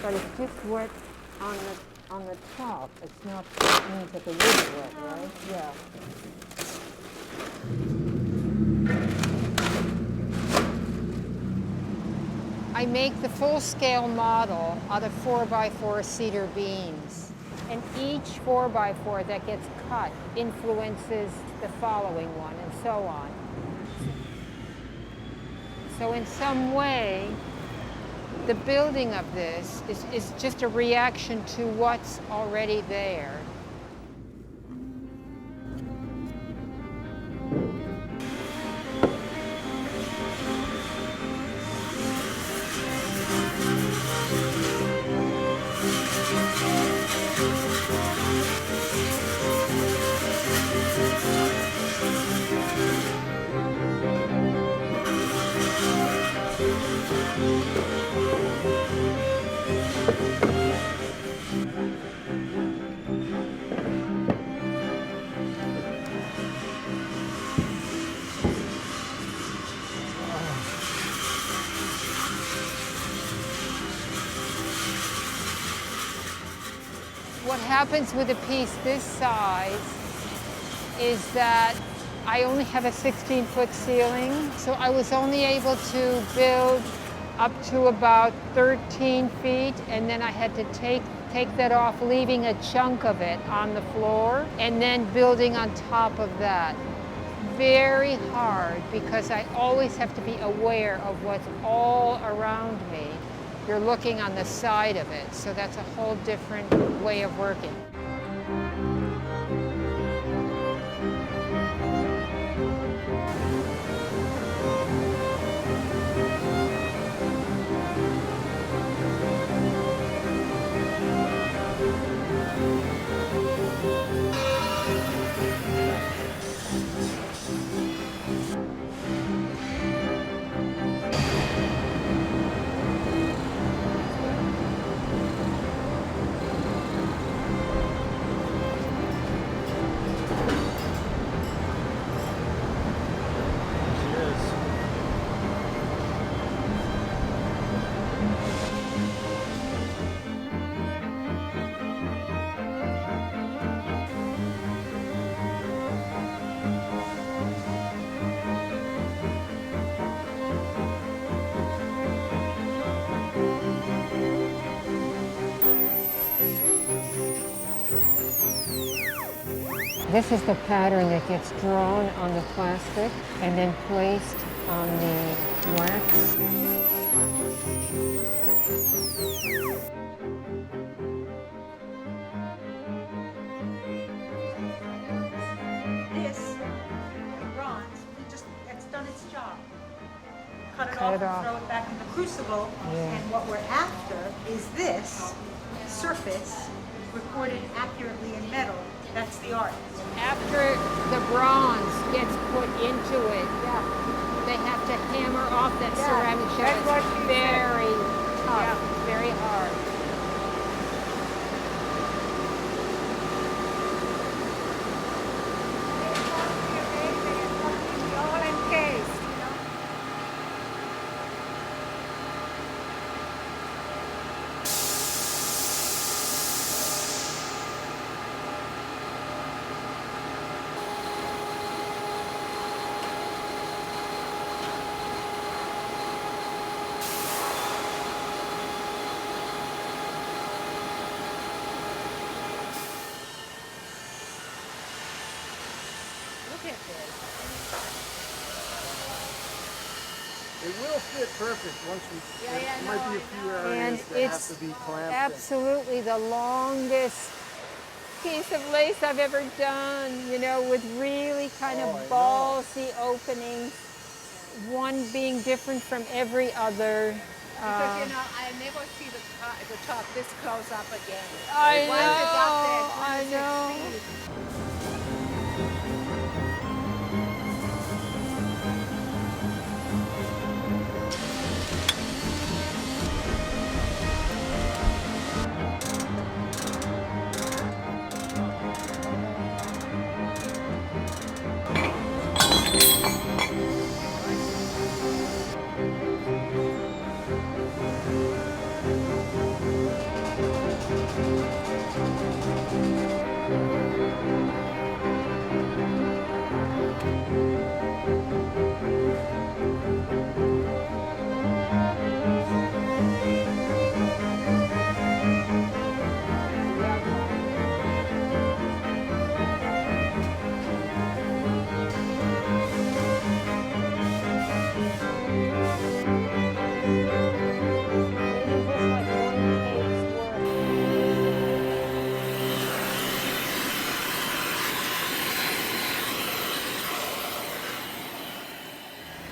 But it's just wet on the top. It's not, it means that the wood's wet, right? Yeah. I make the full-scale model out of 4x4 cedar beams. And each 4x4 that gets cut influences the following one, and so on. So in some way, the building of this is just a reaction to what's already there. What happens with a piece this size is that I only have a 16-foot ceiling, so I was only able to build up to about 13 feet, and then I had to take that off, leaving a chunk of it on the floor, and then building on top of that. Very hard, because I always have to be aware of what's all around me. You're looking on the side of it, so that's a whole different way of working. This is the pattern that gets drawn on the plastic and then placed on the wax. This bronze, it's done its job. Cut it Cut off it off. and throw it back in the crucible. Yeah. And what we're after is this surface recorded accurately in metal. That's the art. After the bronze gets put into it, they have to hammer off that ceramic shell. It's very tough, very hard. It will fit perfect once we, there might be a few And areas that it's have to be clamped. absolutely the longest piece of lace I've ever done, you know, with really kind of ballsy openings, one being different from every other. Because, you know, I never see the top this close up again. I Once it's up there, know, I know.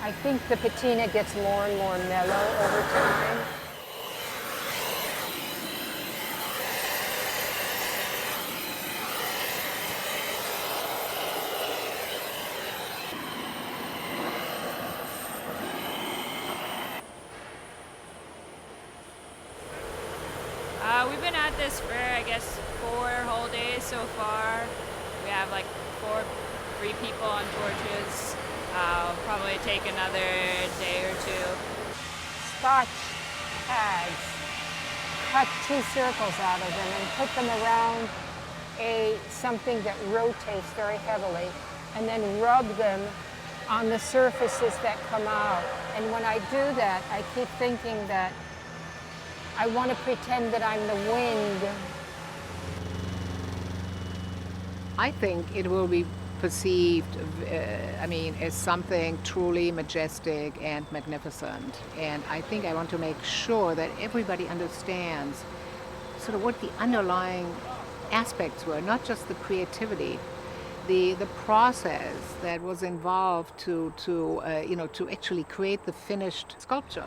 I think the patina gets more and more mellow over time. We've been at this for, I guess, 4 whole days so far. We have like 3 people on torches. Probably take another day or 2. Scotch tags. Cut 2 circles out of them and put them around something that rotates very heavily, and then rub them on the surfaces that come out. And when I do that, I keep thinking that I want to pretend that I'm the wind. I think it will be perceived, as something truly majestic and magnificent. And I think I want to make sure that everybody understands sort of what the underlying aspects were, not just the creativity, the process that was involved to actually create the finished sculpture.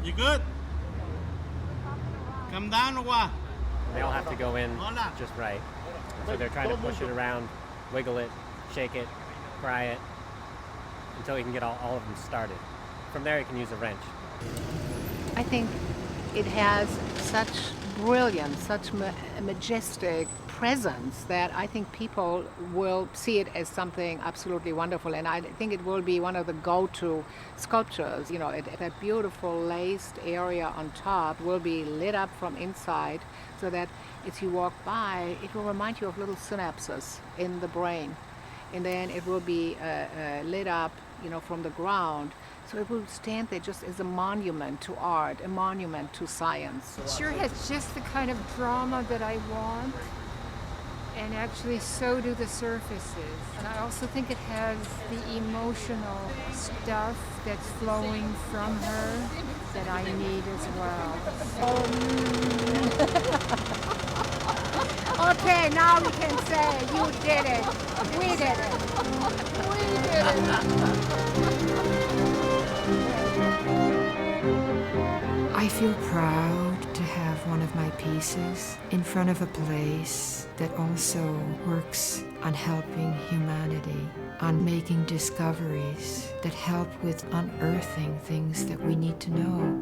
You good? Come down or what? They all have to go in just right. So they're trying to push it around, wiggle it, shake it, pry it, until you can get all of them started. From there you can use a wrench. I think it has such brilliance, such majestic presence that I think people will see it as something absolutely wonderful, and I think it will be one of the go-to sculptures. That beautiful laced area on top will be lit up from inside, so that as you walk by, it will remind you of little synapses in the brain, and then it will be lit up, from the ground. So it will stand there just as a monument to art, a monument to science. It sure has just the kind of drama that I want, and actually so do the surfaces. And I also think it has the emotional stuff that's flowing from her that I need as well. Okay, now we can say you did it. We did it. We did it. I feel proud to have one of my pieces in front of a place that also works on helping humanity, on making discoveries that help with unearthing things that we need to know.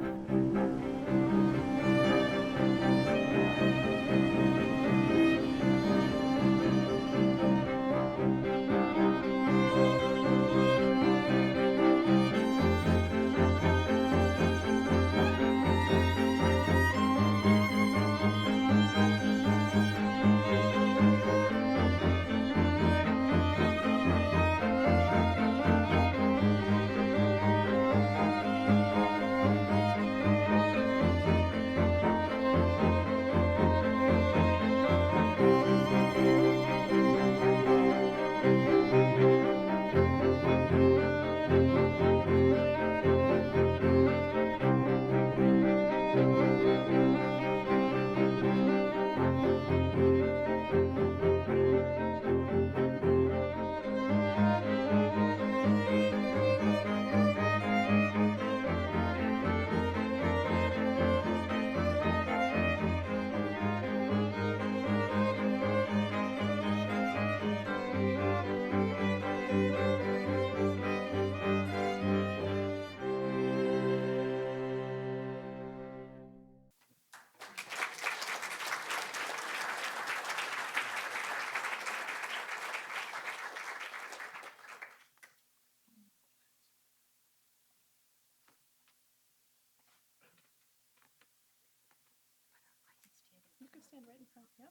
You can stand right in front. Yep.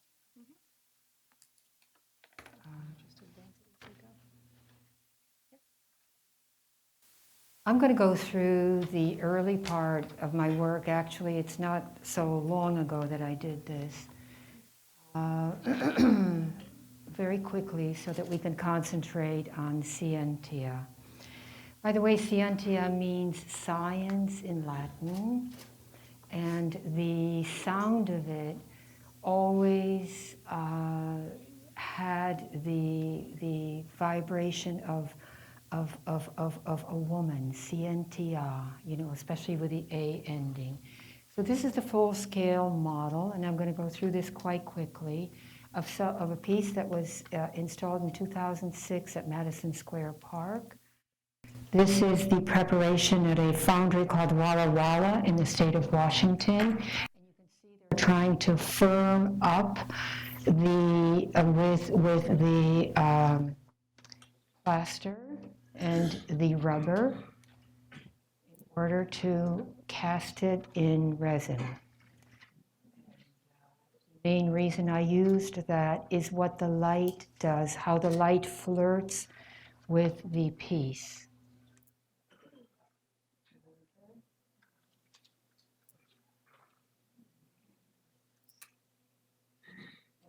Just advance it as you go. I'm going to go through the early part of my work. Actually, it's not so long ago that I did this. Very quickly so that we can concentrate on SCIENTIA. By the way, SCIENTIA means science in Latin, and the sound of it always had the vibration of a woman, SCIENTIA, you know, especially with the A ending. So this is the full-scale model, and I'm going to go through this quite quickly, of a piece that was installed in 2006 at Madison Square Park. This is the preparation at a foundry called Walla Walla in the state of Washington. And you can see they're trying to firm up the with the plaster and the rubber in order to cast it in resin. The main reason I used that is what the light does, how the light flirts with the piece.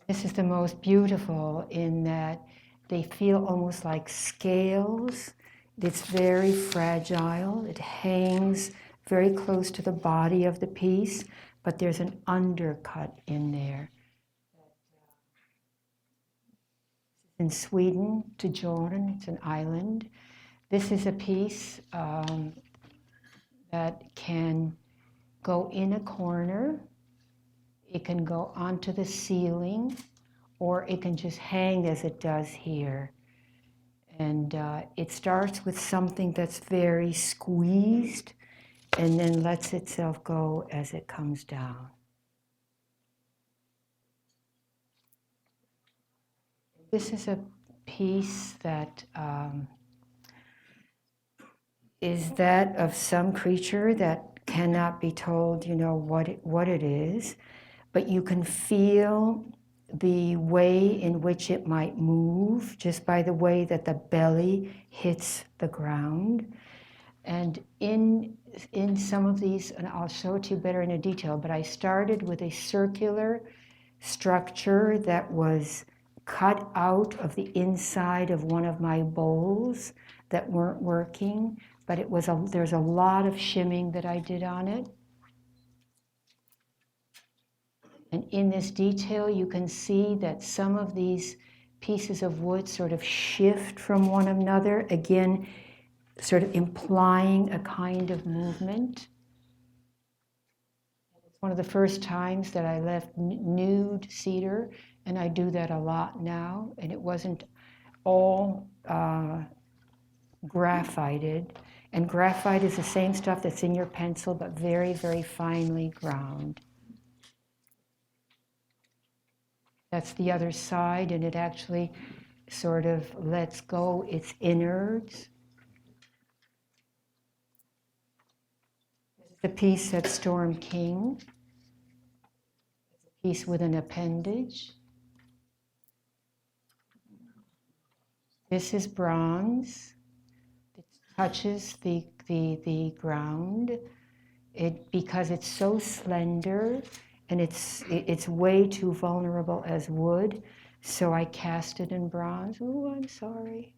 This is the most beautiful in that they feel almost like scales. It's very fragile. It hangs very close to the body of the piece, but there's an undercut in there. In Sweden, to Jordan, it's an island. This is a piece that can go in a corner. It can go onto the ceiling, or it can just hang as it does here. And it starts with something that's very squeezed and then lets itself go as it comes down. This is a piece that is that of some creature that cannot be told, you know, what it is, but you can feel the way in which it might move just by the way that the belly hits the ground. And in some of these, and I'll show it to you better in a detail, but I started with a circular structure that was cut out of the inside of one of my bowls that weren't working, but there's a lot of shimming that I did on it. And in this detail, you can see that some of these pieces of wood sort of shift from one another, again, sort of implying a kind of movement. It's one of the first times that I left nude cedar, and I do that a lot now, and it wasn't all graphited. And graphite is the same stuff that's in your pencil, but very, very finely ground. That's the other side, and it actually sort of lets go its innards. The piece at Storm King, a piece with an appendage. This is bronze. It touches the ground. Because it's so slender, and it's way too vulnerable as wood, so I cast it in bronze. Oh, I'm sorry.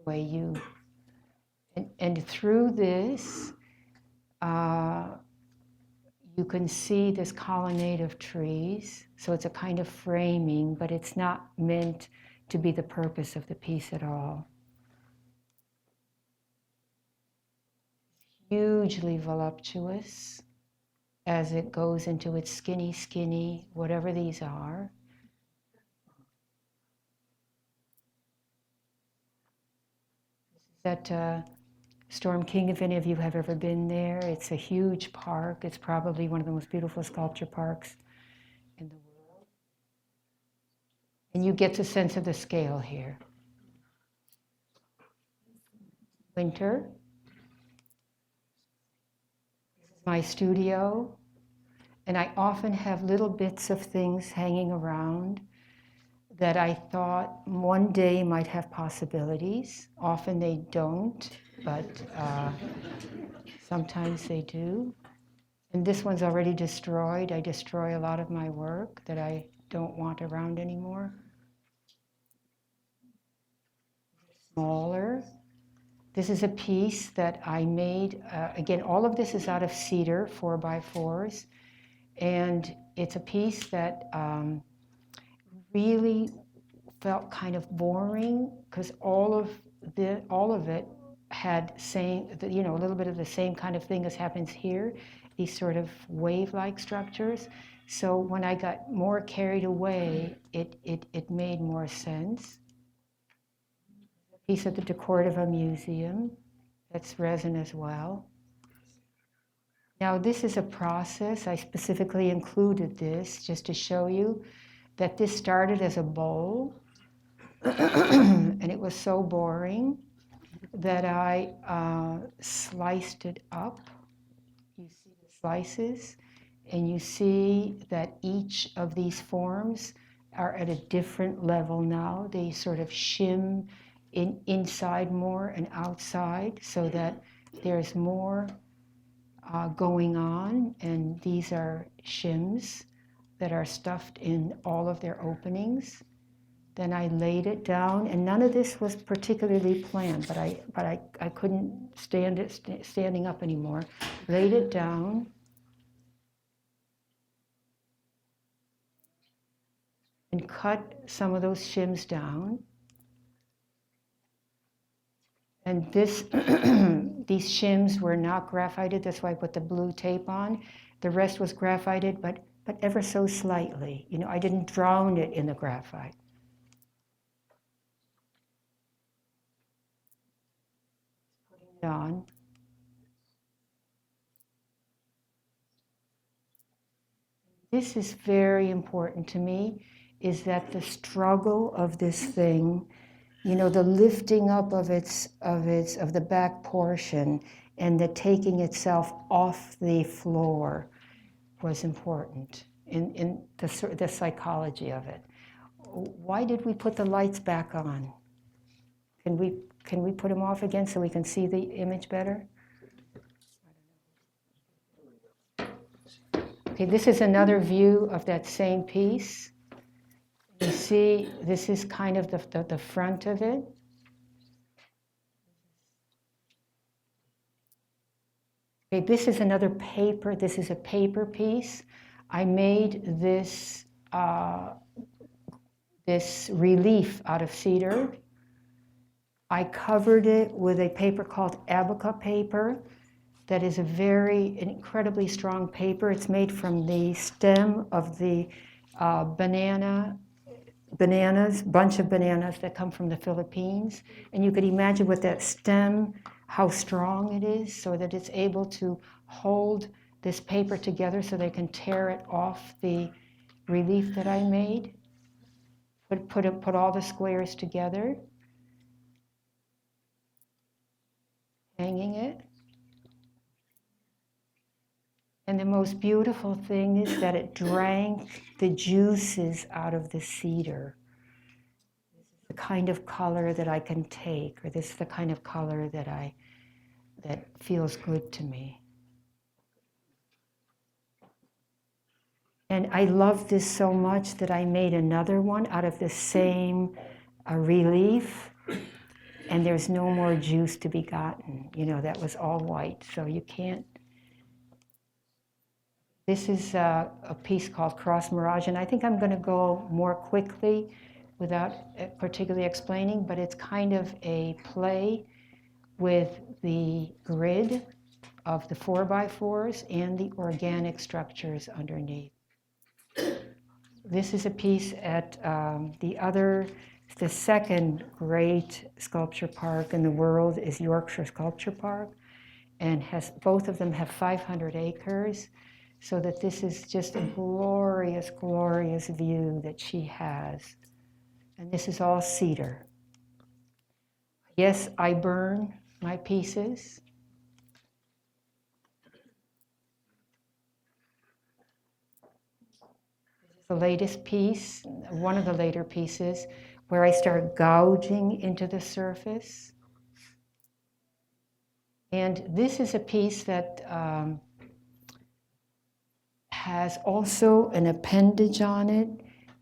Anyway, and through this, you can see this colonnade of trees. So it's a kind of framing, but it's not meant to be the purpose of the piece at all. Hugely voluptuous as it goes into its skinny, whatever these are. This is at Storm King, if any of you have ever been there. It's a huge park. It's probably one of the most beautiful sculpture parks in the world. And you get the sense of the scale here. Winter. My studio, and I often have little bits of things hanging around that I thought one day might have possibilities. Often they don't, but sometimes they do. And this one's already destroyed. I destroy a lot of my work that I don't want around anymore. Smaller. This is a piece that I made. Again, all of this is out of cedar, 4x4s. And it's a piece that really felt kind of boring because all of it had a little bit of the same kind of thing as happens here, these sort of wave-like structures. So when I got more carried away, it made more sense. Piece at the decor of a museum. That's resin as well. Now this is a process. I specifically included this just to show you that this started as a bowl and it was so boring that I sliced it up. You see the slices and you see that each of these forms are at a different level now. They sort of shim inside more and outside so that there's more going on, and these are shims that are stuffed in all of their openings. Then I laid it down, and none of this was particularly planned, but I couldn't standing up anymore. Laid it down. And cut some of those shims down. And these shims were not graphited, that's why I put the blue tape on. The rest was graphited, but ever so slightly. You know, I didn't drown it in the graphite. Putting it on. This is very important to me, is that the struggle of this thing, you know, the lifting up of the back portion and the taking itself off the floor was important in the psychology of it. Why did we put the lights back on? Can we put them off again so we can see the image better? Okay, this is another view of that same piece. You see, this is kind of the front of it. Okay, this is another paper. This is a paper piece. I made this this relief out of cedar. I covered it with a paper called abaca paper. That is a very incredibly strong paper. It's made from the stem of the bunch of bananas that come from the Philippines. And you could imagine with that stem, how strong it is so that it's able to hold this paper together so they can tear it off the relief that I made. Put all the squares together, hanging it. And the most beautiful thing is that it drank the juices out of the cedar. This is the kind of color that I can take, or this is the kind of color that feels good to me. And I love this so much that I made another one out of the same relief, and there's no more juice to be gotten. You know, that was all white, so you can't. This is a piece called Cross Mirage, and I think I'm going to go more quickly without particularly explaining, but it's kind of a play with the grid of the 4x4s and the organic structures underneath. This is a piece at the second great sculpture park in the world is Yorkshire Sculpture Park, and both of them have 500 acres. So that this is just a glorious, glorious view that she has. And this is all cedar. Yes, I burn my pieces. This is the latest piece, one of the later pieces, where I start gouging into the surface. And this is a piece that has also an appendage on it,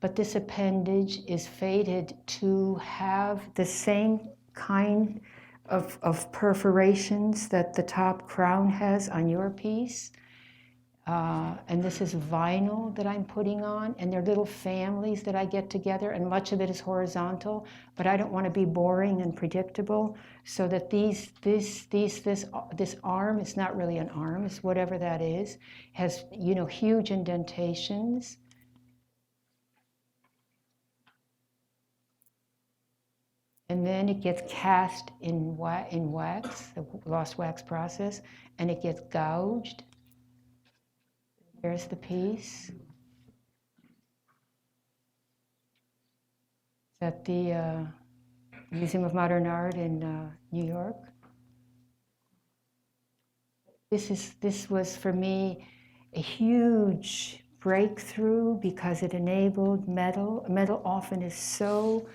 but this appendage is fated to have the same kind of perforations that the top crown has on your piece. And this is vinyl that I'm putting on, and they're little families that I get together, and much of it is horizontal, but I don't want to be boring and predictable, so that this arm, it's not really an arm, it's whatever that is, has, you know, huge indentations. And then it gets cast in wax, the lost wax process, and it gets gouged. Here's the piece. It's at the Museum of Modern Art in New York. This was for me a huge breakthrough because it enabled metal. Metal often is so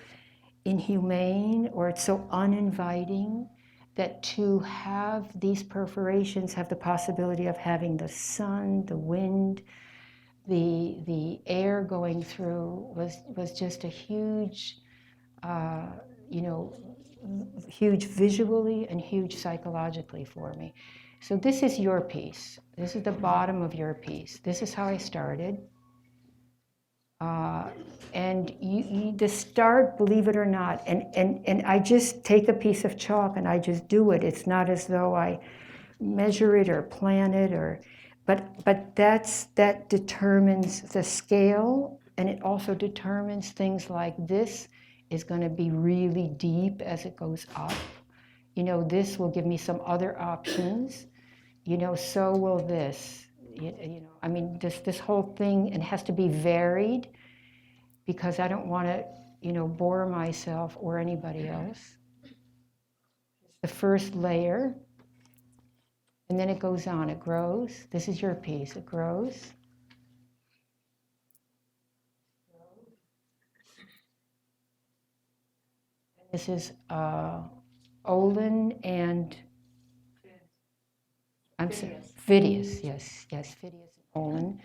inhumane or it's so uninviting that to have these perforations have the possibility of having the sun, the wind, the air going through was just a huge, you know, huge visually and huge psychologically for me. So this is your piece. This is the bottom of your piece. This is how I started. And the start, believe it or not, and I just take a piece of chalk and I just do it. It's not as though I measure it or plan it, but that determines the scale, and it also determines things like this is going to be really deep as it goes up. You know, this will give me some other options. You know, so will this. You know, I mean, this whole thing, it has to be varied because I don't want to, you know, bore myself or anybody else. The first layer, and then it goes on, it grows. This is your piece, it grows. This is Olin and Phidias, yes, Phidias and Olin.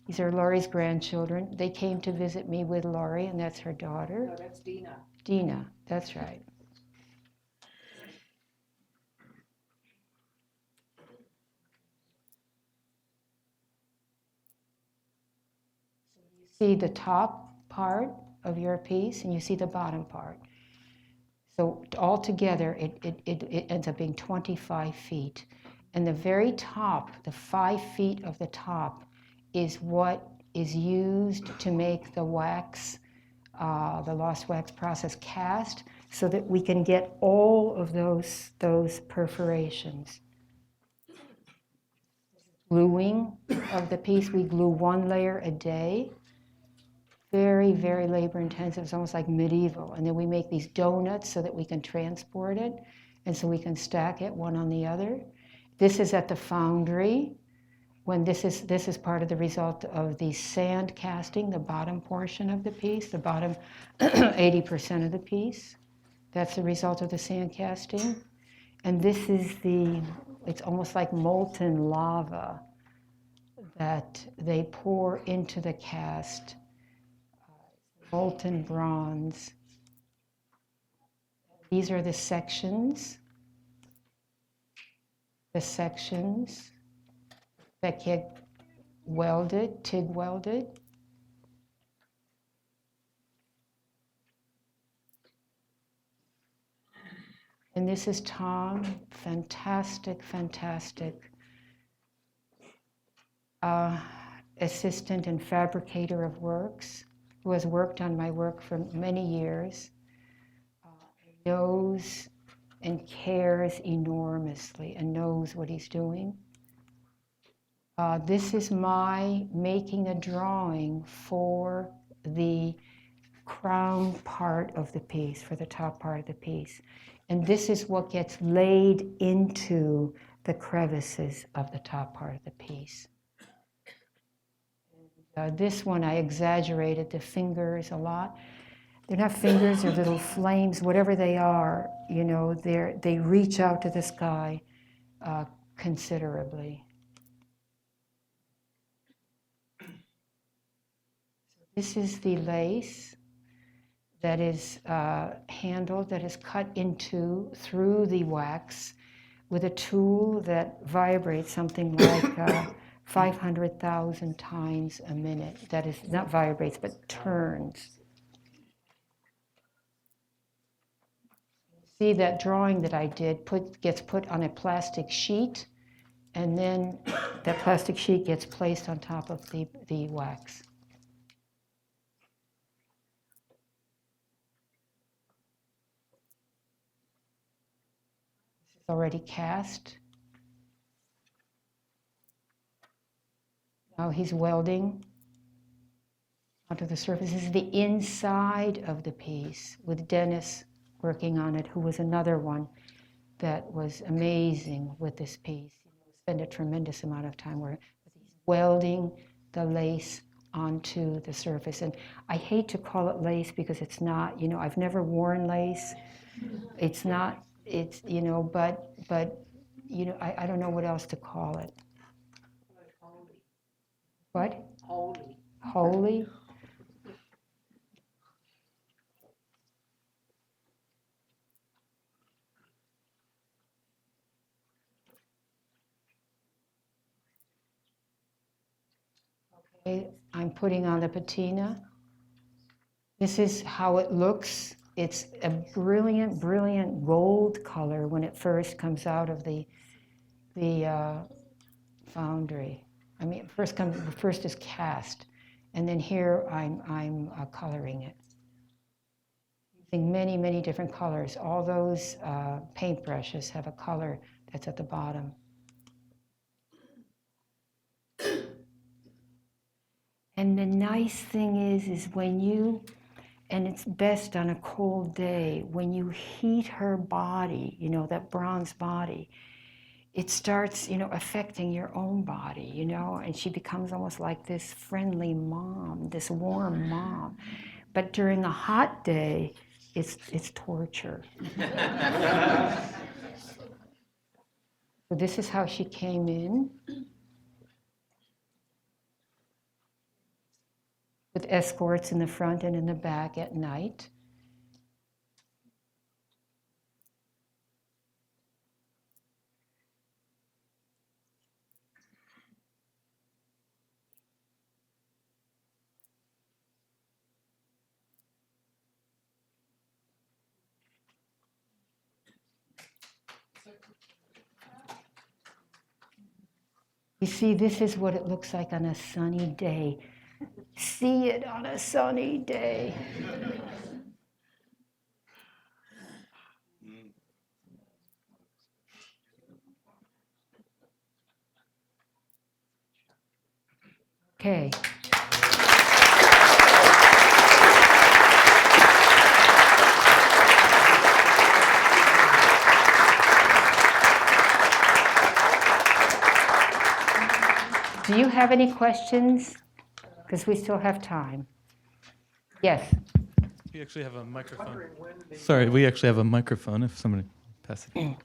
These are Laurie's grandchildren. They came to visit me with Laurie, and that's her daughter. No, that's Dina. Dina, that's right. You see the top part of your piece, and you see the bottom part. So altogether, it ends up being 25 feet. And the very top, the 5 feet of the top, is what is used to make the wax, the lost wax process cast, so that we can get all of those perforations. Gluing of the piece, we glue 1 layer a day. Very, very labor intensive. It's almost like medieval. And then we make these donuts so that we can transport it, and so we can stack it one on the other. This is at the Foundry. When this is part of the result of the sand casting, the bottom portion of the piece, the bottom 80% of the piece. That's the result of the sand casting. And this is it's almost like molten lava that they pour into the cast. Molten bronze. These are the sections that get welded, TIG welded. And this is Tom, fantastic assistant and fabricator of works, who has worked on my work for many years, knows and cares enormously and knows what he's doing. This is my making a drawing for the crown part of the piece, for the top part of the piece. And this is what gets laid into the crevices of the top part of the piece. This one, I exaggerated the fingers a lot. They're not fingers, they're little flames, whatever they are, you know, they reach out to the sky considerably. This is the lace. that is handled, that is cut through the wax with a tool that vibrates something like 500,000 times a minute. That is, not vibrates, but turns. See that drawing that I did gets put on a plastic sheet, and then that plastic sheet gets placed on top of the wax. This is already cast. Now he's welding onto the surface. This is the inside of the piece with Dennis working on it, who was another one that was amazing with this piece. Spend a tremendous amount of time where he's welding the lace onto the surface. And I hate to call it lace because it's not, I've never worn lace. It's not, but I don't know what else to call it. What? Holy. Holy? Okay, I'm putting on the patina. This is how it looks. It's a brilliant, brilliant gold color when it first comes out of the foundry. I mean, first is cast, and then here I'm coloring it using many, many different colors. All those paintbrushes have a color that's at the bottom. And the nice thing is when you, and it's best on a cold day, when you heat her body, that bronze body, it starts, affecting your own body, and she becomes almost like this friendly mom, this warm mom. But during a hot day, it's torture. So this is how she came in. With escorts in the front and in the back at night. You see, this is what it looks like on a sunny day. See it on a sunny day. Okay. Do you have any questions? Because we still have time. Yes. We actually have a microphone. Sorry, we actually have a microphone if somebody passes it.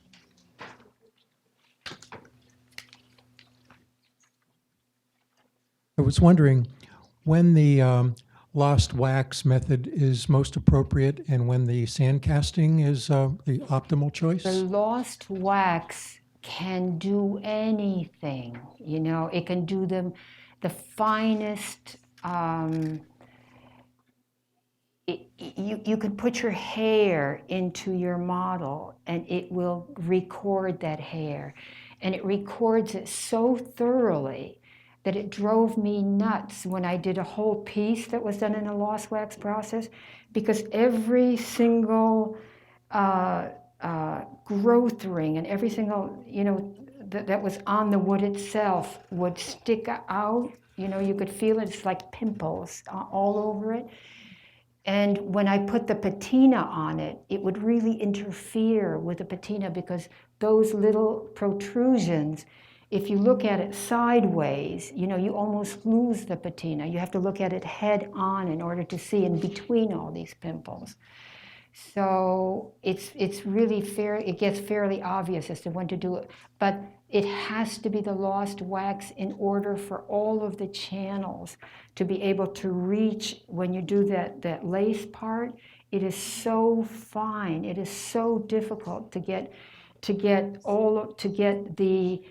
I was wondering when the lost wax method is most appropriate and when the sand casting is the optimal choice? The lost wax can do anything, it can do the finest. You can put your hair into your model and it will record that hair. And it records it so thoroughly that it drove me nuts when I did a whole piece that was done in a lost wax process, because every single growth ring and every single, that was on the wood itself would stick out. You could feel it. It's like pimples all over it. And when I put the patina on it, it would really interfere with the patina because those little protrusions, if you look at it sideways, you almost lose the patina. You have to look at it head on in order to see in between all these pimples. So it's really fair. It gets fairly obvious as to when to do it, but it has to be the lost wax in order for all of the channels to be able to reach. When you do that lace part, It is so fine. It is so difficult to get the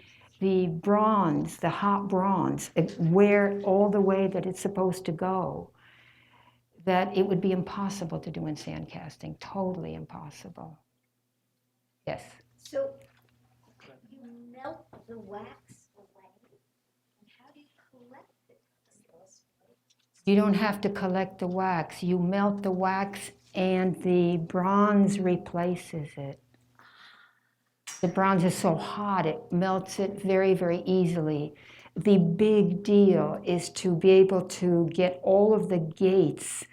bronze, the hot bronze, where all the way that it's supposed to go, that it would be impossible to do in sand casting. Totally impossible. Yes. So you melt the wax away, and how do you collect it? You don't have to collect the wax. You melt the wax and the bronze replaces it. The bronze is so hot, it melts it very, very easily. The big deal is to be able to get all of the gates,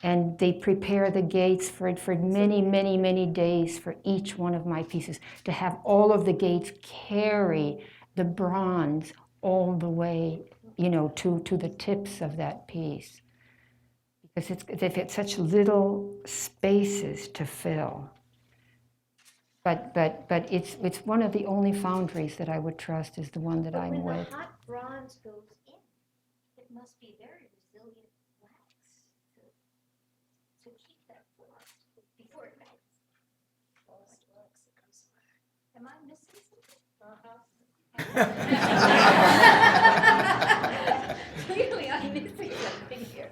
and they prepare the gates for many, many, many days for each one of my pieces, to have all of the gates carry the bronze all the way, to the tips of that piece. Because it's such little spaces to fill. But it's one of the only foundries that I would trust is the one that I'm with. When the hot bronze goes in, it must be very resilient wax to keep that frost before it melts. Am I missing something? Clearly, I'm missing something here.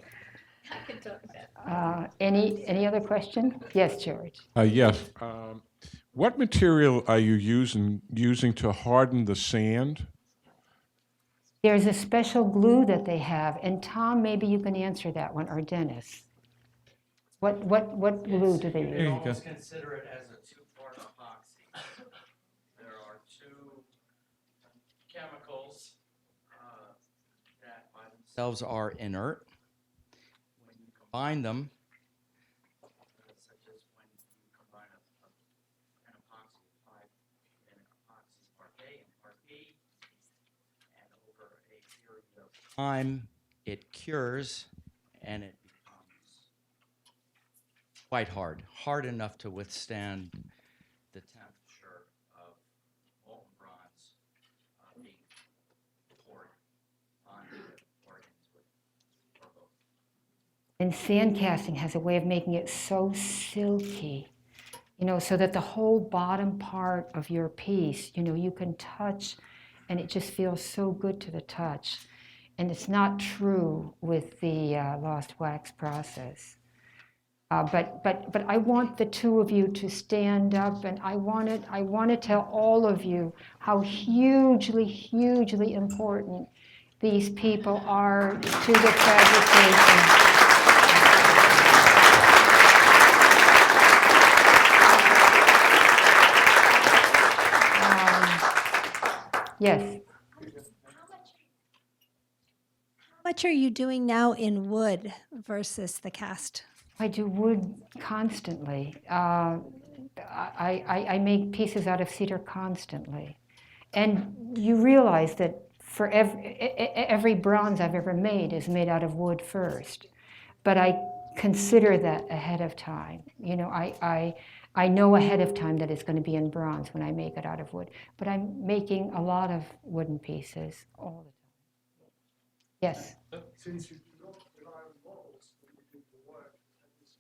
I can talk about it. Any other question? Yes, George. Yes. What material are you using to harden the sand? There's a special glue that they have, and Tom, maybe you can answer that one, or Dennis. What glue do they use? You almost consider it as a two-part epoxy. There are two chemicals that by themselves are inert. When you combine them, such as when you combine an epoxy pipe and an epoxy parquet and parquet, and over a period of time, it cures and it becomes quite hard enough to withstand the temperature of molten bronze being poured onto it or into it, or both. And sand casting has a way of making it so silky, so that the whole bottom part of your piece, you can touch, and it just feels so good to the touch. And it's not true with the lost wax process. But I want the two of you to stand up, and I want to tell all of you how hugely, hugely important these people are to the fabrication. Yes. How much are you doing now in wood versus the cast? I do wood constantly. I make pieces out of cedar constantly. And you realize that for every bronze I've ever made is made out of wood first. But I consider that ahead of time. I know ahead of time that it's going to be in bronze when I make it out of wood. But I'm making a lot of wooden pieces all the time. Yes? Since you do not rely on models when you do the work, and this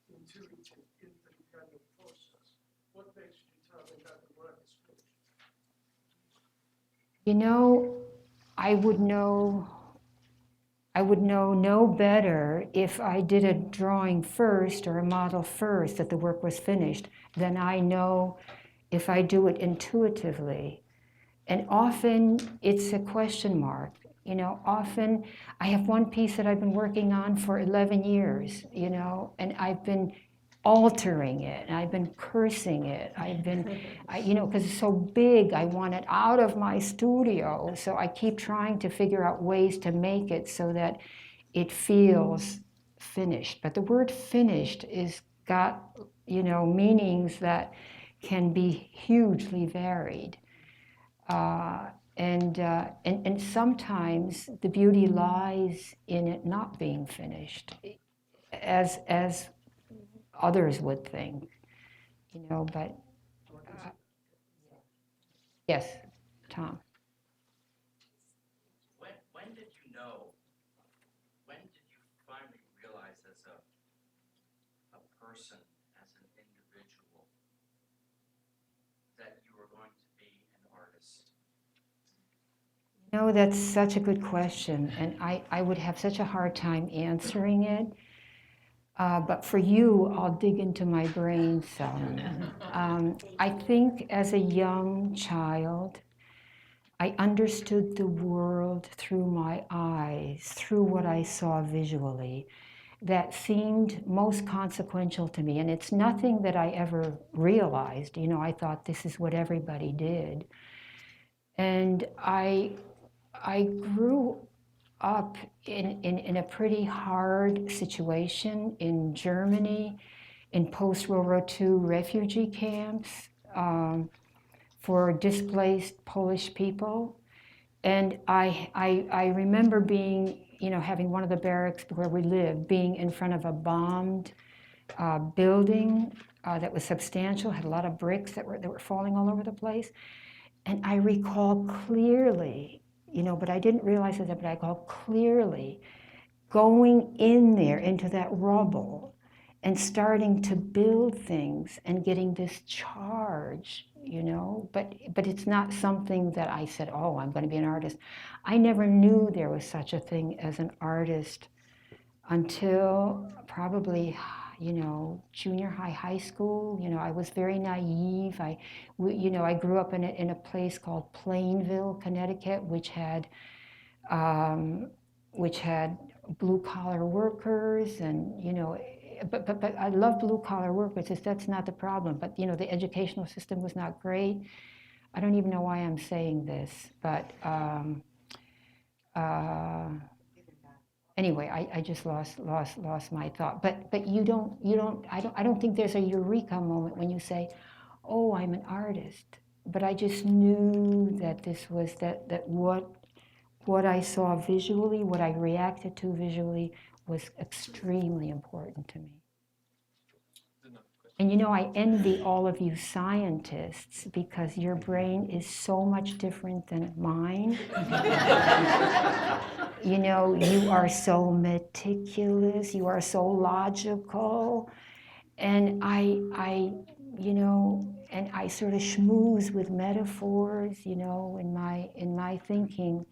intuitive, independent process, what makes you determine that the work is finished? I would know no better if I did a drawing first or a model first that the work was finished than I know if I do it intuitively. And often it's a question mark. Often I have one piece that I've been working on for 11 years, and I've been altering it, and I've been cursing it. Because it's so big, I want it out of my studio. So I keep trying to figure out ways to make it so that it feels finished. But the word finished is got, meanings that can be hugely varied. And sometimes the beauty lies in it not being finished, as others would think, but yes, Tom. When did you know? When did you finally realize, as a No, that's such a good question, and I would have such a hard time answering it. But for you, I'll dig into my brain some. I think as a young child, I understood the world through my eyes, through what I saw visually, that seemed most consequential to me. And it's nothing that I ever realized. You know, I thought this is what everybody did. And I grew up in a pretty hard situation in Germany, in post-World War II refugee camps for displaced Polish people. And I remember being, you know, having one of the barracks where we lived, being in front of a bombed building that was substantial, had a lot of bricks that were falling all over the place. And I recall clearly, you know, but I didn't realize it, but I recall clearly going in there into that rubble and starting to build things and getting this charge, you know, but it's not something that I said, oh, I'm going to be an artist. I never knew there was such a thing as an artist until probably, you know, junior high, high school. You know, I was very naive. You know, I grew up in a place called Plainville, Connecticut, which had blue collar workers, and you know, but I love blue collar workers. That's not the problem. But you know, the educational system was not great. I don't even know why I'm saying this, but. Anyway, I just lost my thought. But I don't think there's a eureka moment when you say, oh, I'm an artist. But I just knew that this was that what I saw visually, what I reacted to visually, was extremely important to me. And you know, I envy all of you scientists because your brain is so much different than mine. You know, you are so meticulous, you are so logical, and I you know, and I sort of schmooze with metaphors, you know, in my thinking.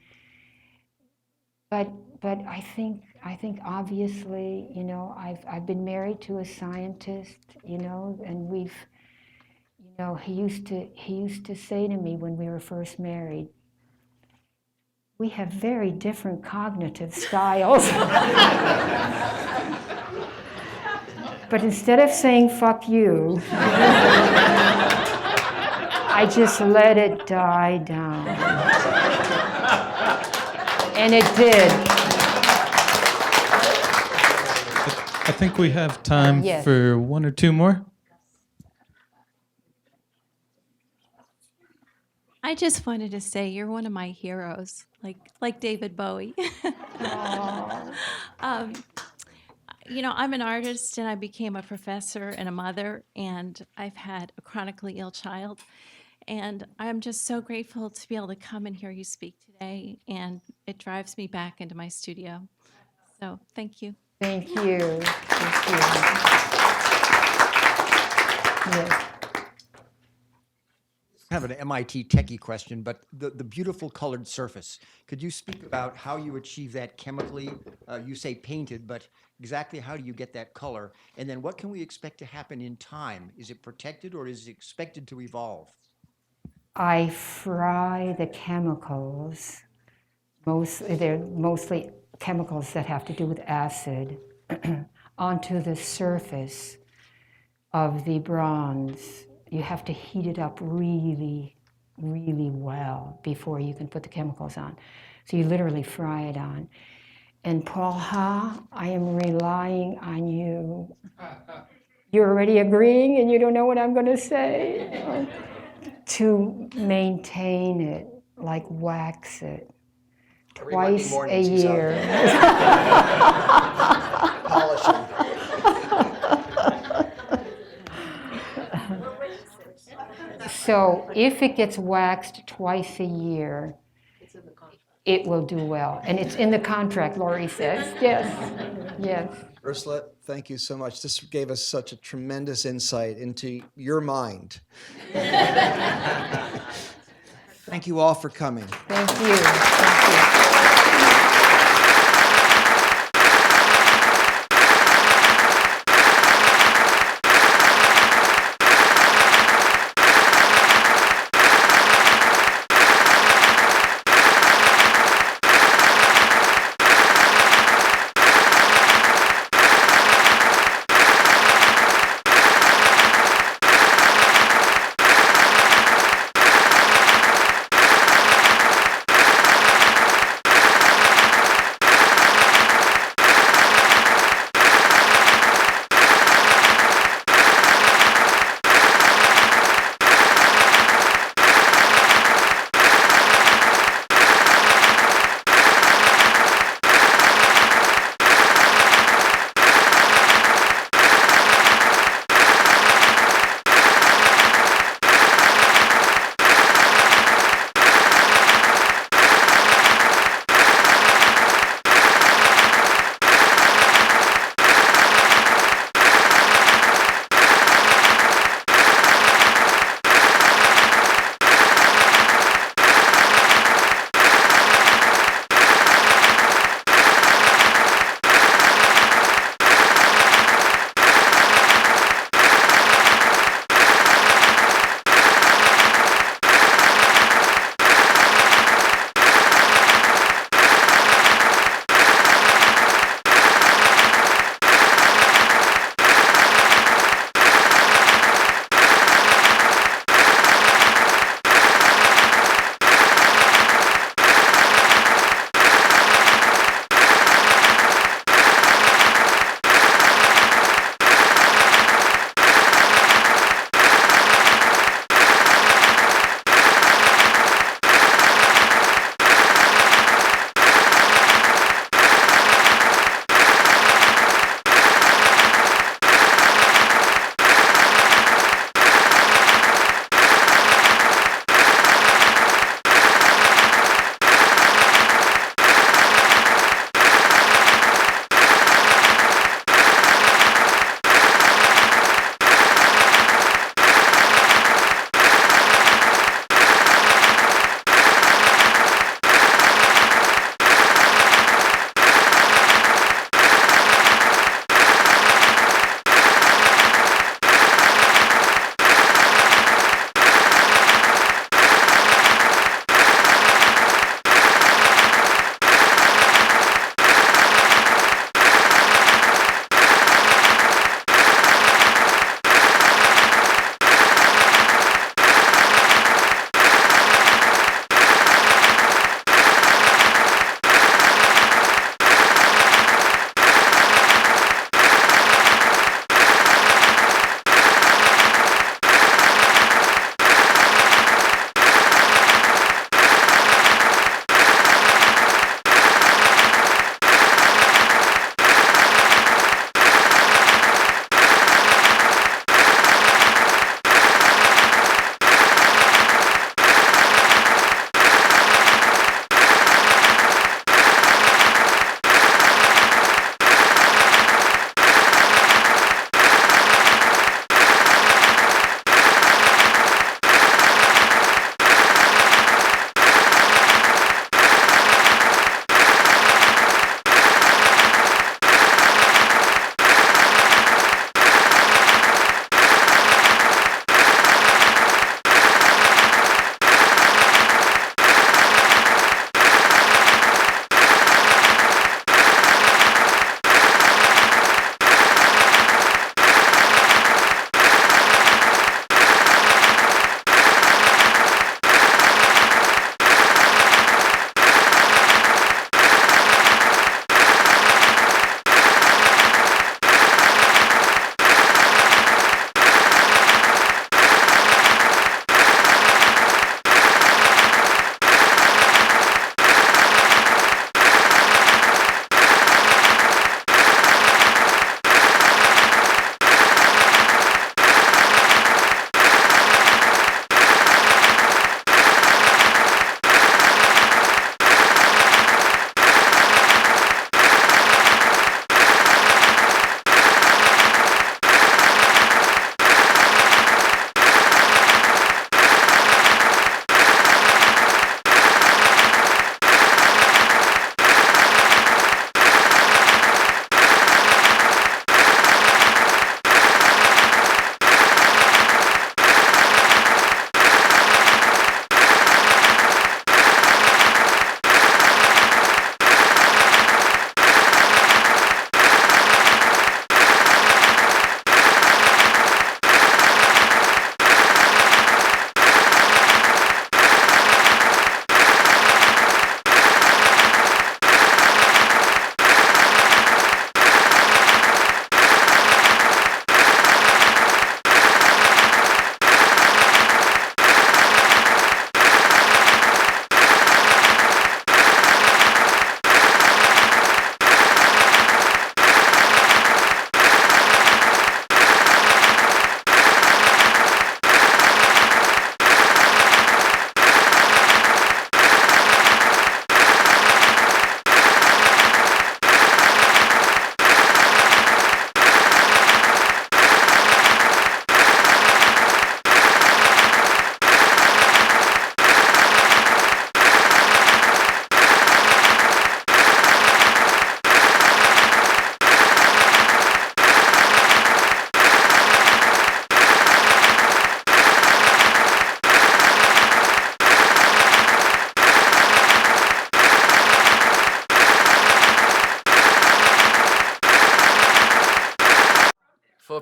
But I think obviously, you know, I've been married to a scientist, you know, and we've, you know, he used to say to me when we were first married, we have very different cognitive styles. But instead of saying fuck you, I just let it die down. And it did. I think we have time for one or two more. I just wanted to say you're one of my heroes, like David Bowie. You know, I'm an artist, and I became a professor and a mother, and I've had a chronically ill child. And I'm just so grateful to be able to come and hear you speak today, and it drives me back into my studio. So thank you. Thank you. Thank you. Yes. I have an MIT techie question, but the beautiful colored surface, could you speak about how you achieve that chemically? You say painted, but exactly how do you get that color? And then what can we expect to happen in time? Is it protected or is it expected to evolve? I fry the chemicals. They're mostly chemicals that have to do with acid onto the surface of the bronze. You have to heat it up really, really well before you can put the chemicals on. So you literally fry it on. And Paul Ha, I am relying on you. You're already agreeing and you don't know what I'm going to say. To maintain it, like wax it, twice a year. Polishing. So if it gets waxed twice a year, it will do well. And it's in the contract, Lori says. Yes, yes. Ursula, thank you so much. This gave us such a tremendous insight into your mind. Thank you all for coming. Thank you. Thank you.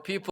people